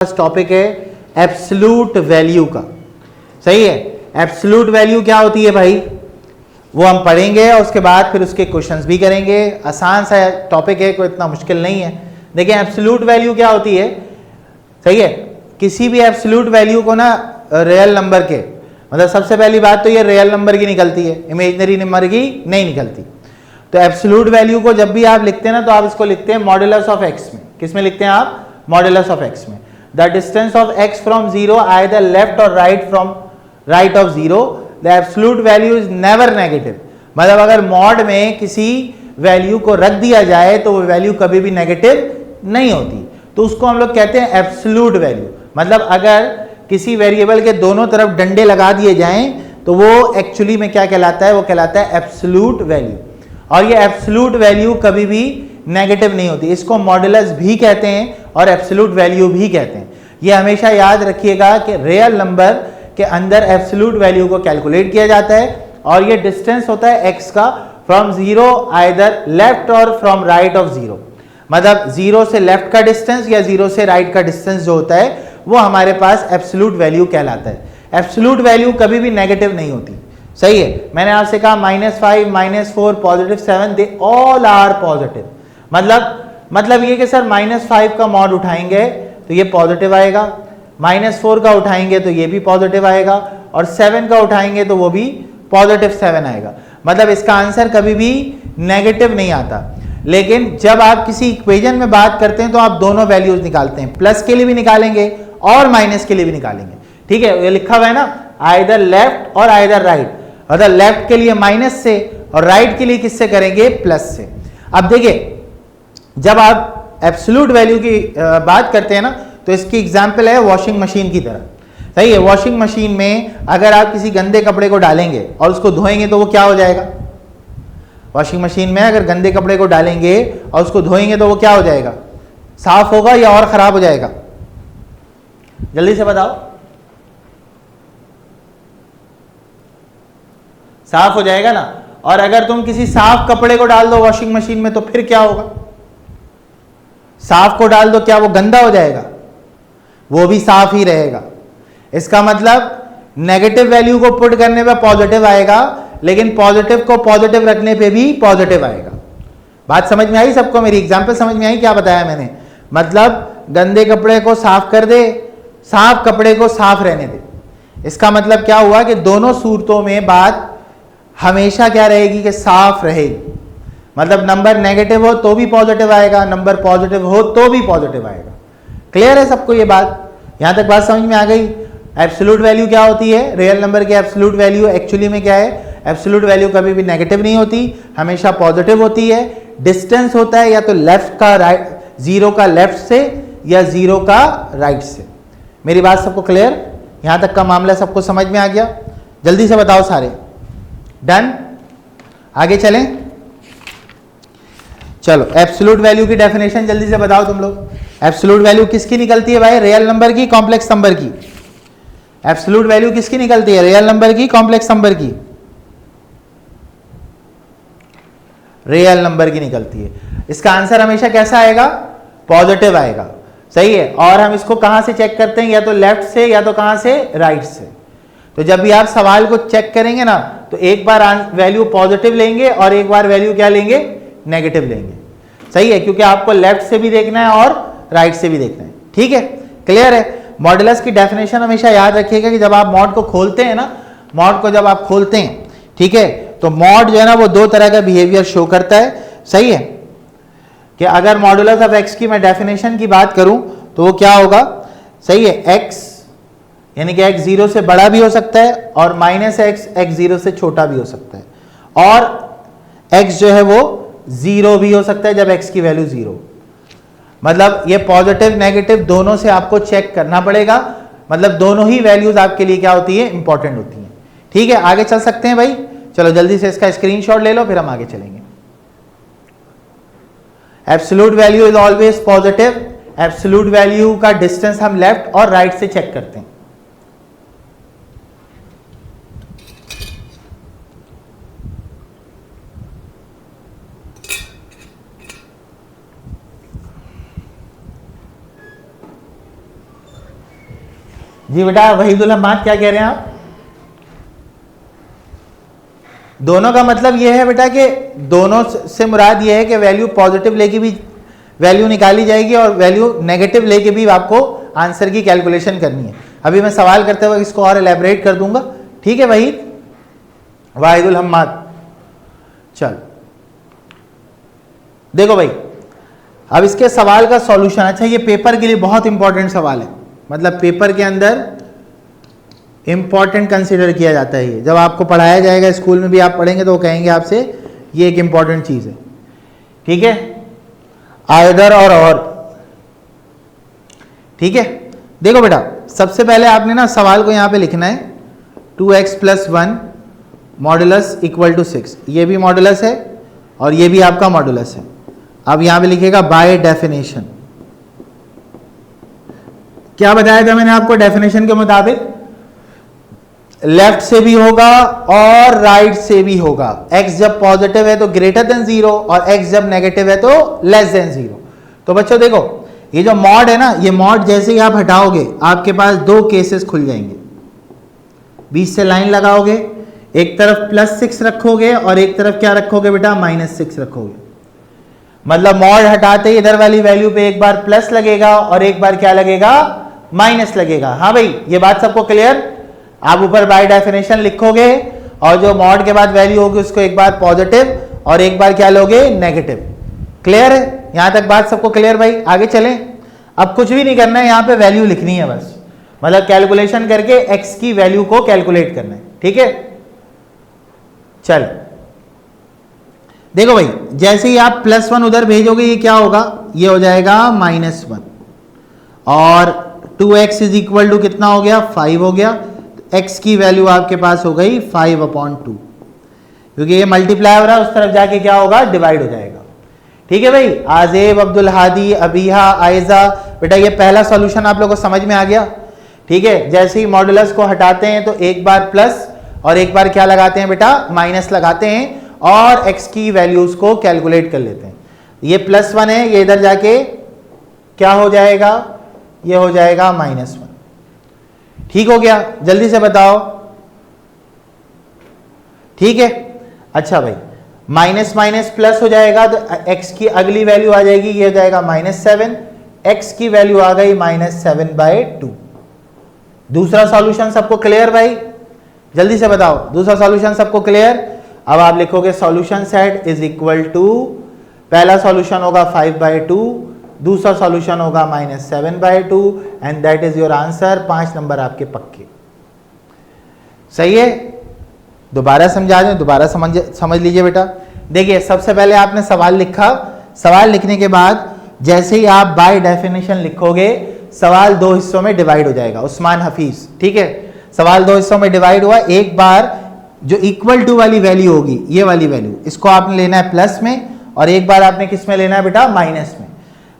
Topic है absolute value का। सही है, एब्सोल्यूट वैल्यू क्या होती है भाई, वो हम पढ़ेंगे और उसके बाद फिर उसके क्वेश्चंस भी करेंगे। आसान सा टॉपिक है, कोई इतना मुश्किल नहीं है। देखिए एब्सोल्यूट वैल्यू क्या होती है। सही है, किसी भी एब्सोल्यूट वैल्यू को ना रियल नंबर के, मतलब सबसे पहली बात तो ये रियल नंबर की निकलती है, इमेजिनरी नंबर की नहीं निकलती। तो एब्सोल्यूट वैल्यू को जब भी आप लिखते हैं ना, तो आप इसको लिखते हैं मॉड्यूलस ऑफ एक्स में। किस में लिखते हैं आप? मॉड्यूलस ऑफ एक्स में। The distance of x from 0 either left or right from right of 0, the absolute value is never negative। मतलब अगर मॉड में किसी वैल्यू को रख दिया जाए तो वो वैल्यू कभी भी नेगेटिव नहीं होती, तो उसको हम लोग कहते हैं एब्सोल्यूट वैल्यू। मतलब अगर किसी वेरिएबल के दोनों तरफ डंडे लगा दिए जाएं तो वो एक्चुअली में क्या कहलाता है? वो कहलाता है एब्सोल्यूट वैल्यू। और ये एब्सोल्यूट वैल्यू कभी भी नेगेटिव नहीं होती। इसको मॉडुलस भी कहते हैं और एब्सोल्यूट वैल्यू भी कहते हैं। ये हमेशा याद रखिएगा कि रियल नंबर के अंदर एब्सोल्यूट वैल्यू को कैलकुलेट किया जाता है और ये डिस्टेंस होता है एक्स का फ्रॉम जीरो आइदर लेफ्ट और फ्रॉम राइट ऑफ जीरो। मतलब जीरो से लेफ्ट का डिस्टेंस या जीरो से राइट का डिस्टेंस जो होता है वो हमारे पास एब्सोल्यूट वैल्यू कहलाता है। एब्सोल्यूट वैल्यू कभी भी नेगेटिव नहीं होती। सही है, मैंने आपसे कहा -5, -4, +7 दे ऑल आर पॉजिटिव। मतलब ये कि सर -5 का मॉड उठाएंगे तो ये पॉजिटिव आएगा, -4 का उठाएंगे तो ये भी पॉजिटिव आएगा और 7 का उठाएंगे तो वो भी पॉजिटिव 7 आएगा। मतलब इसका आंसर कभी भी नेगेटिव नहीं आता। लेकिन जब आप किसी इक्वेशन में बात करते हैं तो आप दोनों वैल्यूज निकालते हैं, प्लस के लिए भी निकालेंगे और माइनस के लिए भी निकालेंगे। ठीक है, ये लिखा हुआ है ना, आइदर लेफ्ट और आइदर राइट। मतलब लेफ्ट के लिए माइनस से और राइट के लिए किससे करेंगे? प्लस से। अब देखिए जब आप एब्सोल्यूट वैल्यू की बात करते हैं ना, तो इसकी एग्जांपल है वॉशिंग मशीन की तरह। सही है, वॉशिंग मशीन में अगर आप किसी गंदे कपड़े को डालेंगे और उसको धोएंगे तो वो क्या हो जाएगा? वॉशिंग मशीन में अगर गंदे कपड़े को डालेंगे और उसको धोएंगे तो वो क्या हो जाएगा? साफ होगा या और खराब हो जाएगा? जल्दी से बताओ। साफ हो जाएगा ना। और अगर तुम किसी साफ कपड़े को डाल दो वॉशिंग मशीन में तो फिर क्या होगा? साफ को डाल दो, क्या वो गंदा हो जाएगा? वो भी साफ ही रहेगा। इसका मतलब नेगेटिव वैल्यू को पुट करने पे पॉजिटिव आएगा, लेकिन पॉजिटिव को पॉजिटिव रखने पे भी पॉजिटिव आएगा। बात समझ में आई सबको? मेरी एग्जांपल समझ में आई? क्या बताया मैंने? मतलब गंदे कपड़े को साफ कर दे, साफ कपड़े को साफ रहने दे। इसका मतलब क्या हुआ कि दोनों सूरतों में बात हमेशा क्या रहेगी? कि साफ रहेगी। मतलब नंबर नेगेटिव हो तो भी पॉजिटिव आएगा, नंबर पॉजिटिव हो तो भी पॉजिटिव आएगा। क्लियर है सबको ये बात? यहां तक बात समझ में आ गई? एब्सोल्यूट वैल्यू क्या होती है? रियल नंबर की एब्सोल्यूट वैल्यू एक्चुअली में क्या है? एब्सोल्यूट वैल्यू कभी भी नेगेटिव नहीं होती, हमेशा पॉजिटिव होती है। डिस्टेंस होता है या तो लेफ्ट का राइट, जीरो का लेफ्ट से या जीरो का राइट से। मेरी बात सबको क्लियर? यहां तक का मामला सबको समझ में आ गया? जल्दी से बताओ सारे। डन? आगे चलें। चलो एब्सोल्यूट वैल्यू की डेफिनेशन जल्दी से बताओ तुम लोग। एब्सोल्यूट वैल्यू किसकी निकलती है भाई? रियल नंबर की, कॉम्प्लेक्स नंबर की? एब्सोल्यूट वैल्यू किसकी निकलती है? रियल नंबर की, कॉम्प्लेक्स नंबर की? रियल नंबर की निकलती है। इसका आंसर हमेशा कैसा आएगा? पॉजिटिव आएगा। सही है, और हम इसको कहां से चेक करते हैं? या तो लेफ्ट से या तो कहां से? राइट से। तो जब भी आप सवाल को चेक करेंगे ना, तो एक बार वैल्यू पॉजिटिव लेंगे और एक बार वैल्यू क्या लेंगे? नेगेटिव लेंगे। सही है, क्योंकि आपको लेफ्ट से भी देखना है और राइट से भी देखना है। ठीक है, क्लियर है? मॉडुलस की डेफिनेशन हमेशा याद रखिएगा कि जब आप मॉड को खोलते हैं ना, मॉड को जब आप खोलते हैं, ठीक है, तो मॉड जो है ना वो दो तरह का बिहेवियर शो करता है। सही है, कि अगर मॉडुलस ऑफ एक्स की मैं डेफिनेशन की बात करूं तो वो क्या होगा? सही है, एक्स यानी कि एक्स जीरो से बड़ा भी हो सकता है और -x एक्स जीरो से छोटा भी हो सकता है, और एक्स जो है वो जीरो भी हो सकता है जब x की वैल्यू जीरो। मतलब ये पॉजिटिव नेगेटिव दोनों से आपको चेक करना पड़ेगा। मतलब दोनों ही वैल्यूज आपके लिए क्या होती है? इंपॉर्टेंट होती हैं। ठीक है, आगे चल सकते हैं भाई? चलो जल्दी से इसका स्क्रीनशॉट ले लो, फिर हम आगे चलेंगे। Absolute value is always positive. Absolute value का डिस्टेंस हम लेफ्ट और राइट से चेक करते हैं। जी बेटा वहीदुल हम्माद क्या कह रहे हैं आप? दोनों का मतलब यह है बेटा कि दोनों से मुराद यह है कि वैल्यू पॉजिटिव लेके भी वैल्यू निकाली जाएगी और वैल्यू नेगेटिव लेके भी आपको आंसर की कैलकुलेशन करनी है। अभी मैं सवाल करते हुए इसको और एलैबोरेट कर दूंगा, ठीक है वाहिदुल हम्माद। चल देखो भाई, अब इसके सवाल का सॉल्यूशन, अच्छा ये पेपर के लिए बहुत इंपॉर्टेंट सवाल है, मतलब पेपर के अंदर इंपॉर्टेंट कंसीडर किया जाता है ये। जब आपको पढ़ाया जाएगा स्कूल में भी आप पढ़ेंगे तो वो कहेंगे आपसे ये एक इंपॉर्टेंट चीज है, ठीक है। आइदर और ठीक है। देखो बेटा सबसे पहले आपने ना सवाल को यहां पे लिखना है 2x + 1 मॉडुलस इक्वल टू 6, ये भी मॉडुलस है और ये भी आपका मॉडुलस है। अब यहां पे लिखेगा बाय डेफिनेशन। क्या बताया था मैंने आपको? डेफिनेशन के मुताबिक लेफ्ट से भी होगा और राइट से भी होगा। x जब पॉजिटिव है तो ग्रेटर देन 0 और x जब नेगेटिव है तो लेस देन 0। तो बच्चों देखो ये जो मॉड है ना, ये मॉड जैसे ही आप हटाओगे आपके पास दो केसेस खुल जाएंगे। बीच से लाइन लगाओगे, एक तरफ +6 रखोगे और एक तरफ क्या रखोगे बेटा? -6 रखोगे। मतलब मॉड हटाते ही इधर वाली वैल्यू पे एक बार प्लस लगेगा और एक बार क्या लगेगा? माइनस लगेगा। हाँ भाई ये बात सबको क्लियर? आप ऊपर बाय डेफिनेशन लिखोगे और जो मॉड के बाद वैल्यू होगी उसको एक बार पॉजिटिव और एक बार क्या लोगे? नेगेटिव। क्लियर है? यहां तक बात सबको क्लियर भाई? आगे चलें। अब कुछ भी नहीं करना है, यहां पे वैल्यू लिखनी है बस, मतलब कैलकुलेशन करके x की वैल्यू को कैलकुलेट करना है, ठीक है। चल देखो भाई जैसे ही आप +1 उधर भेजोगे ये क्या होगा? ये हो जाएगा -1 और 2x = कितना हो गया? 5 हो गया। x की वैल्यू आपके पास हो गई 5/2, क्योंकि ये मल्टीप्लाई हो रहा है, उस तरफ जाके क्या होगा? डिवाइड हो जाएगा। ठीक है भाई। आजेब, अब्दुल हादी, अबीहा, आयजा, बेटा ये पहला सॉल्यूशन आप लोगों को समझ में आ गया, ठीक है। जैसे ही मॉडुलस को हटाते हैं तो एक बार प्लस और एक बार क्या लगाते हैं बेटा? माइनस लगाते हैं और x की वैल्यूज को कैलकुलेट कर लेते हैं। ये +1 है, ये इधर जाके क्या हो जाएगा? ये हो जाएगा -1। ठीक हो गया? जल्दी से बताओ। ठीक है। अच्छा भाई माइनस माइनस प्लस हो जाएगा तो x की अगली वैल्यू आ जाएगी, ये हो जाएगा -7। x की वैल्यू आ गई -7/2। दूसरा सॉल्यूशन सबको क्लियर भाई? जल्दी से बताओ दूसरा सॉल्यूशन सबको क्लियर? अब आप लिखोगे solution set is equal to, पहला सॉल्यूशन होगा 5/2, दूसरा सॉल्यूशन होगा -7/2 and that is your answer. 5 number आपके पक्के। सही है? दोबारा समझा दें, दोबारा समझ लीजिए बेटा। देखिए सबसे पहले आपने सवाल लिखा, सवाल लिखने के बाद जैसे ही आप बाय डेफिनेशन लिखोगे सवाल 2 हिस्सों में डिवाइड हो जाएगा। उस्मान हफीज, ठीक है। सवाल 2 हिस्सों में डिवाइड हुआ। एक बार जो इक्वल टू वाली वैल्यू होगी, ये वाली वैल्यू, इसको आपने लेना है प्लस में और एक बार आपने किस में लेना है बेटा? माइनस में।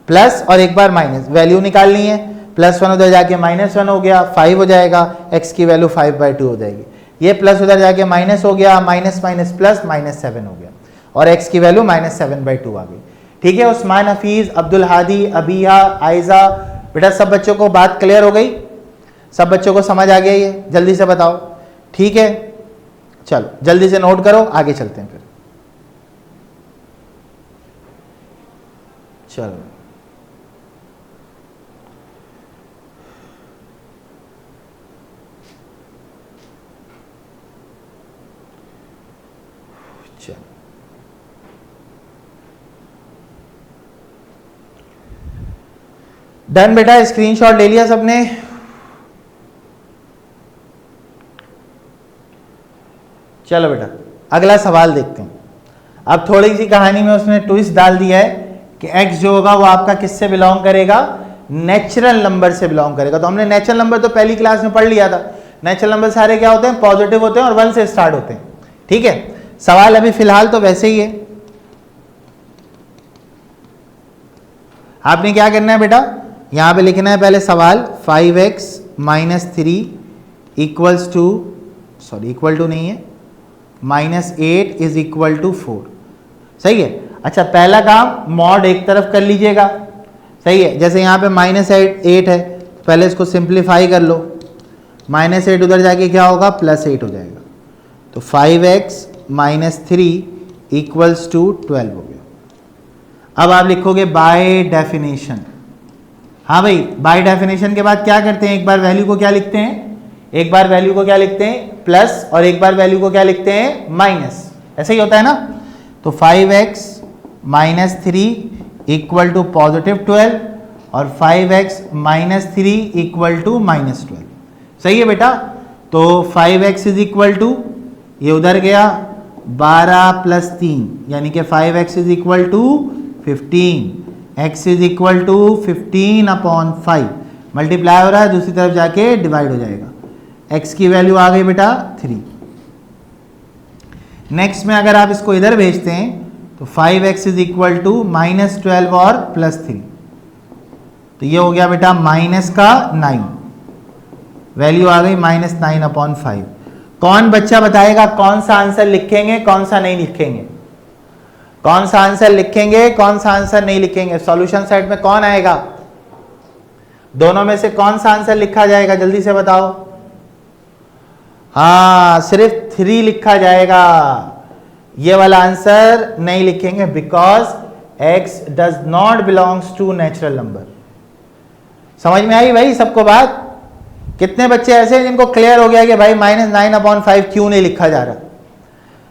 प्लस और एक बार माइनस, वैल्यू निकालनी है। +1 उधर जाके -1 हो गया, 5 हो जाएगा, x की वैल्यू 5/2 हो जाएगी। ये प्लस उधर जाके माइनस हो गया, माइनस माइनस प्लस -7 हो गया और x की वैल्यू -7/2 आ गई। ठीक है। उस्मान हफीज, अब्दुल हादी, अबीहा, आयजा, बेटा सब बच्चों को बात क्लियर हो गई? सब बच्चों को समझ आ गया ये? जल्दी से बताओ। ठीक है चलो जल्दी से नोट करो, आगे चलते हैं फिर। चलो डन बेटा, स्क्रीनशॉट ले लिया सबने? चलो बेटा अगला सवाल देखते हैं। अब थोड़ी सी कहानी में उसने ट्विस्ट डाल दिया है कि x जो होगा वो आपका किससे बिलोंग करेगा? नेचुरल नंबर से बिलोंग करेगा। तो हमने नेचुरल नंबर तो पहली क्लास में पढ़ लिया था। नेचुरल नंबर सारे क्या होते हैं? पॉजिटिव होते हैं और 1 से स्टार्ट होते हैं। ठीक है। सवाल अभी फिलहाल तो वैसे ही है। आपने क्या करना है बेटा? यहां पे लिखना है पहले सवाल 5x - 3 equals to, sorry equal to नहीं है, -8 इज इक्वल टू 4। सही है। अच्छा पहला काम मॉड एक तरफ कर लीजिएगा। सही है। जैसे यहाँ पे -8 है, पहले इसको सिंप्लीफाई कर लो। -8 उधर जाके क्या होगा, +8 हो जाएगा। तो 5x - 3 इक्वल्स टू 12 हो गया। अब आप लिखोगे बाय डेफिनेशन। हाँ भाई, बाय डेफिनेशन के बाद क्या करते हैं, एक बार वैल्यू को क्या लिखते हैं, एक बार वैल्यू को क्या लिखते हैं प्लस, और एक बार वैल्यू को क्या लिखते हैं माइनस। ऐसे ही होता है ना। तो 5x - 3 इक्वल टू +12 और 5x - 3 इक्वल टू -12। सही है बेटा। तो 5x इज इक्वल टू, ये उधर गया 12 + 3 यानी कि 5x is equal to 15, x is equal to 15/5 multiply हो रहा है, दूसरी तरफ जाके डिवाइड हो जाएगा। x की वैल्यू आ गई बेटा 3। नेक्स्ट में अगर आप इसको इधर भेजते हैं तो 5x इज इक्वल टू -12 और +3, तो ये हो गया बेटा -9, वैल्यू आ गई -9/5। कौन बच्चा बताएगा कौन सा आंसर लिखेंगे कौन सा नहीं लिखेंगे, कौन सा आंसर लिखेंगे कौन सा आंसर नहीं लिखेंगे। सॉल्यूशन सेट में कौन आएगा, दोनों में से कौन सा आंसर लिखा जाएगा, जल्दी से बताओ। हाँ, सिर्फ 3 लिखा जाएगा, ये वाला आंसर नहीं लिखेंगे, because x does not belongs to natural number. समझ में आई भाई सबको बात। कितने बच्चे ऐसे हैं जिनको क्लियर हो गया कि भाई -9/5 क्यों नहीं लिखा जा रहा।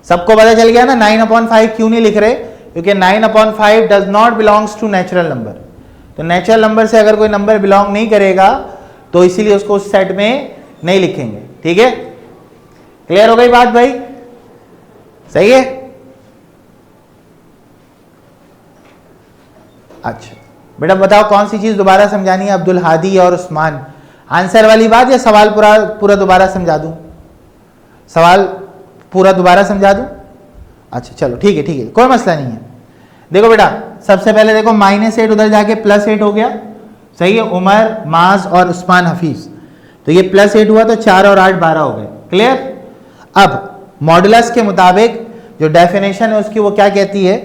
सबको पता चल गया ना 9/5 क्यों नहीं लिख रहे, क्योंकि 9/5 does not belongs to natural number. तो नेचुरल नंबर से अगर कोई नंबर बिलोंग नहीं करेगा तो इसीलिए उसको उस सेट में नहीं लिखेंगे। ठीक है, क्लियर हो गई बात भाई, सही है। अच्छा बेटा बताओ कौन सी चीज दोबारा समझानी है, अब्दुल हादी और उस्मान। आंसर वाली बात या सवाल पूरा दोबारा समझा दूं, सवाल पूरा दोबारा समझा दूं। अच्छा चलो ठीक है, कोई मसला नहीं है। देखो बेटा सबसे पहले देखो -8 उधर जाके +8 हो गया। सही है, उमर, माज और उस्मान हफीज, तो ये +8 हुआ तो 4 और 8 12 हो गए। क्लियर। अब मॉडुलस के मुताबिक जो डेफिनेशन है उसकी वो क्या कहती है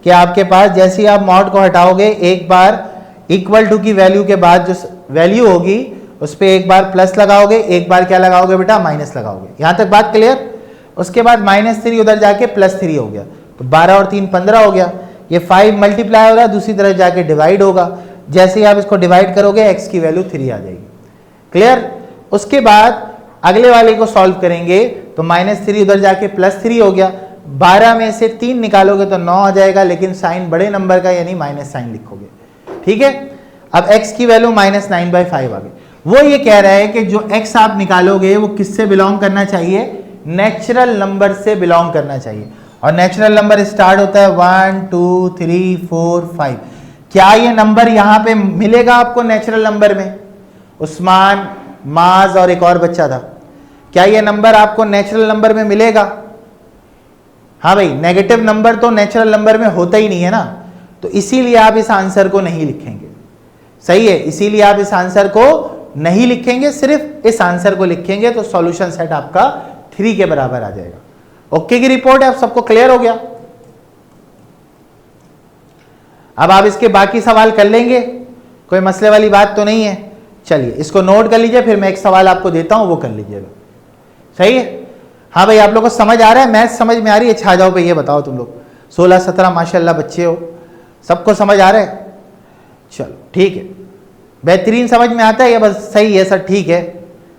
कि आपके पास जैसे ही आप मॉड को हटाओगे, एक बार इक्वल टू की वैल्यू के बाद जो वैल्यू होगी उस पर एक बार प्लस लगाओगे, एक बार क्या लगाओगे बेटा माइनस लगाओगे। यहां तक बात क्लियर। उसके बाद -3 उधर जाके +3 हो गया, तो 12 और 3 15 हो गया। ये 5 मल्टीप्लाई हो रहा है, दूसरी तरफ जाके डिवाइड होगा। जैसे ही आप इसको डिवाइड करोगे x की वैल्यू 3 आ जाएगी। क्लियर। उसके बाद अगले वाले को सॉल्व करेंगे तो -3 उधर जाके +3 हो गया। 12 में से 3 निकालोगे तो 9 आ जाएगा, लेकिन साइन बड़े नंबर का यानी माइनस साइन लिखोगे। ठीक है। अब x की वैल्यू -9/5 आ गई। वो ये कह रहा है कि जो x आप निकालोगे वो किससे बिलोंग करना चाहिए, नेचुरल नंबर से बिलोंग करना चाहिए। और नेचुरल नंबर स्टार्ट होता है 1 2 3 4 5। क्या ये नंबर यहां पे मिलेगा आपको नेचुरल नंबर में? उस्मान, माज और एक और बच्चा था, क्या ये नंबर आपको नेचुरल नंबर में मिलेगा? हाँ भाई, नेगेटिव नंबर तो नेचुरल नंबर में होता ही नहीं है ना, तो इसीलिए आप इस आंसर को नहीं लिखेंगे। सही है, इसीलिए आप इस आंसर को नहीं लिखेंगे, सिर्फ इस आंसर को लिखेंगे, तो सॉल्यूशन सेट आपका 3 के बराबर आ जाएगा। ओके की रिपोर्ट है, आप सबको क्लियर हो गया। अब आप इसके बाकी सवाल कर लेंगे, कोई मसले वाली बात तो नहीं है। चलिए इसको नोट कर लीजिए, फिर मैं एक सवाल आपको देता हूं, वो कर लीजिएगा। सही है। हाँ भाई, आप लोग को समझ आ रहा है, मैथ समझ में आ रही है? छा जाओ भाई, ये बताओ तुम लोग 16-17 माशाल्लाह बच्चे हो, सबको समझ आ रहा है? चलो ठीक है, बेहतरीन समझ में आता है ये, बस सही है सर, ठीक है,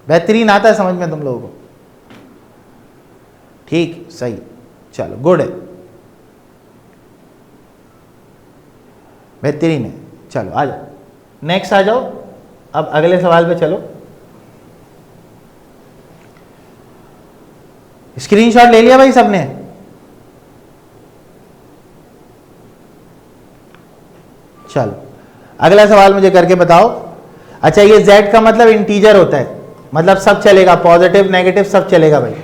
बेहतरीन आता है समझ में तुम लोगों को। ठीक, सही, चलो गुड है, बेहतरीन है। चलो आ जाओ, नेक्स्ट आ जाओ, अब अगले सवाल पे चलो। स्क्रीनशॉट ले लिया भाई सबने? चलो अगला सवाल मुझे करके बताओ। अच्छा, ये z का मतलब इंटीजर होता है, मतलब सब चलेगा, पॉजिटिव नेगेटिव सब चलेगा भाई,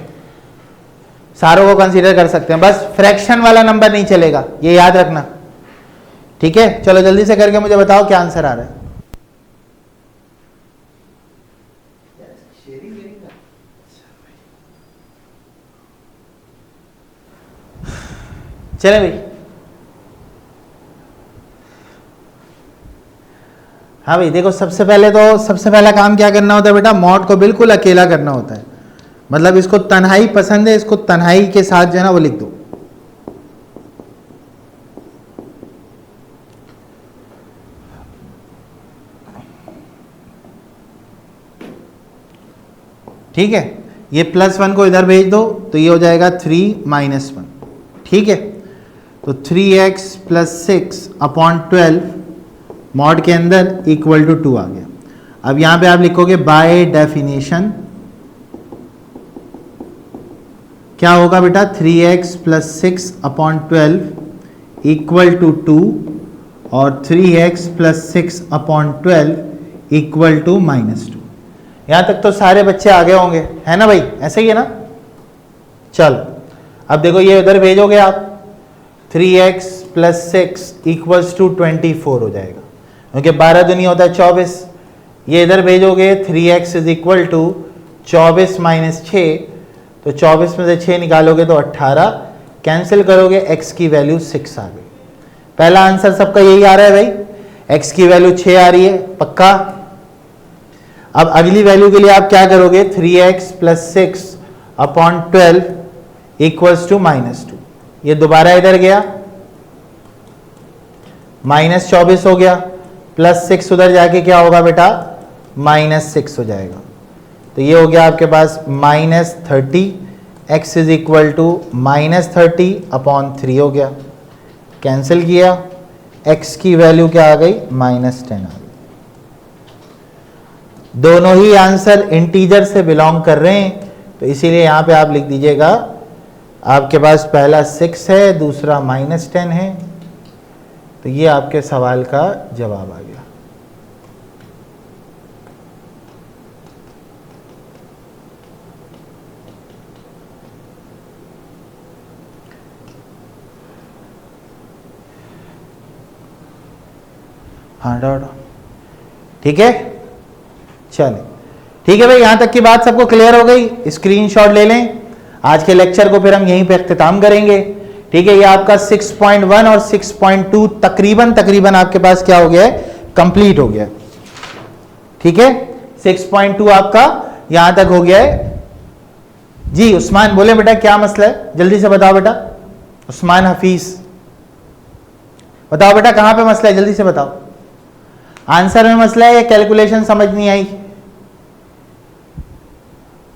सारों को कंसीडर कर सकते हैं, बस फ्रैक्शन वाला नंबर नहीं चलेगा, ये याद रखना। ठीक है, चलो जल्दी से करके मुझे बताओ क्या आंसर आ रहा है। चले भाई, हाँ भाई देखो, सबसे पहला काम क्या करना होता है बेटा, मॉड को बिल्कुल अकेला करना होता है। मतलब इसको तन्हाई पसंद है, इसको तन्हाई के साथ जो है ना वो लिख दो। ठीक है, ये +1 को इधर भेज दो तो ये हो जाएगा 3 - 1। ठीक है, तो 3x + 6/12 मॉड के अंदर = 2 आ गया। अब यहां पे आप लिखोगे बाय डेफिनेशन क्या होगा बेटा, 3x + 6/12 = 2 और 3x + 6/12 = -2। यहां तक तो सारे बच्चे आगे होंगे, है ना भाई, ऐसे ही है ना। चलो अब देखो ये उधर भेजोगे आप, 3x + 6 = 24 हो जाएगा, क्योंकि 12 दूनी होता है 24। ये इधर भेजोगे 3x = 24 - 6, तो 24 में से 6 निकालोगे तो 18, कैंसिल करोगे x की वैल्यू 6 आ गई। पहला आंसर सबका यही आ रहा है भाई, x की वैल्यू 6 आ रही है पक्का। अब अगली वैल्यू के लिए आप क्या करोगे, 3x + 6/12 = -2। ये दोबारा इधर गया, -24 हो गया, +6 उधर जाके क्या होगा बेटा, -6 हो जाएगा। तो ये हो गया आपके पास -30, x = -30/3 हो गया, कैंसिल किया, x की वैल्यू क्या आ गई, -10 आ गई। दोनों ही आंसर इंटीजर से बिलोंग कर रहे हैं, तो इसीलिए यहां पे आप लिख दीजिएगा, आपके पास पहला 6 है, दूसरा -10 है, तो ये आपके सवाल का जवाब आ गया। हाँ डॉट, ठीक है, चले ठीक है भाई, यहां तक की बात सबको क्लियर हो गई। स्क्रीनशॉट ले लें, आज के लेक्चर को फिर हम यहीं पे इख्तिताम करेंगे। ठीक है, ये आपका 6.1 और 6.2 तकरीबन आपके पास क्या हो गया है, कंप्लीट हो गया। ठीक है, 6.2 आपका यहां तक हो गया है। जी उस्मान बोले बेटा क्या मसला है, जल्दी से बताओ बेटा। उस्मान हफीज बताओ बेटा, कहां पे मसला है, जल्दी से बताओ। आंसर में मसला है या कैलकुलेशन समझ नहीं आई?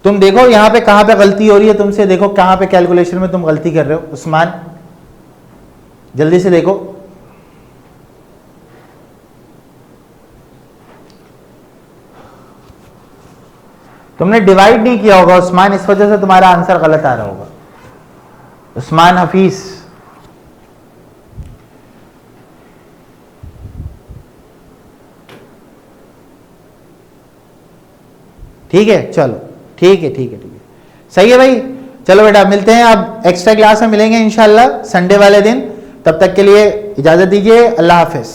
तुम देखो यहां पे कहां पे गलती हो रही है तुमसे, देखो कहां पे कैलकुलेशन में तुम गलती कर रहे हो। उस्मान जल्दी से देखो। तुमने डिवाइड नहीं किया होगा उस्मान, इस वजह से तुम्हारा आंसर गलत आ रहा होगा। उस्मान हफीज ठीक है, चलो ठीक है ठीक है ठीक है, सही है भाई। चलो बेटा मिलते हैं, अब एक्स्ट्रा क्लास में मिलेंगे इंशाल्लाह संडे वाले दिन। तब तक के लिए इजाजत दीजिए, अल्लाह हाफिज।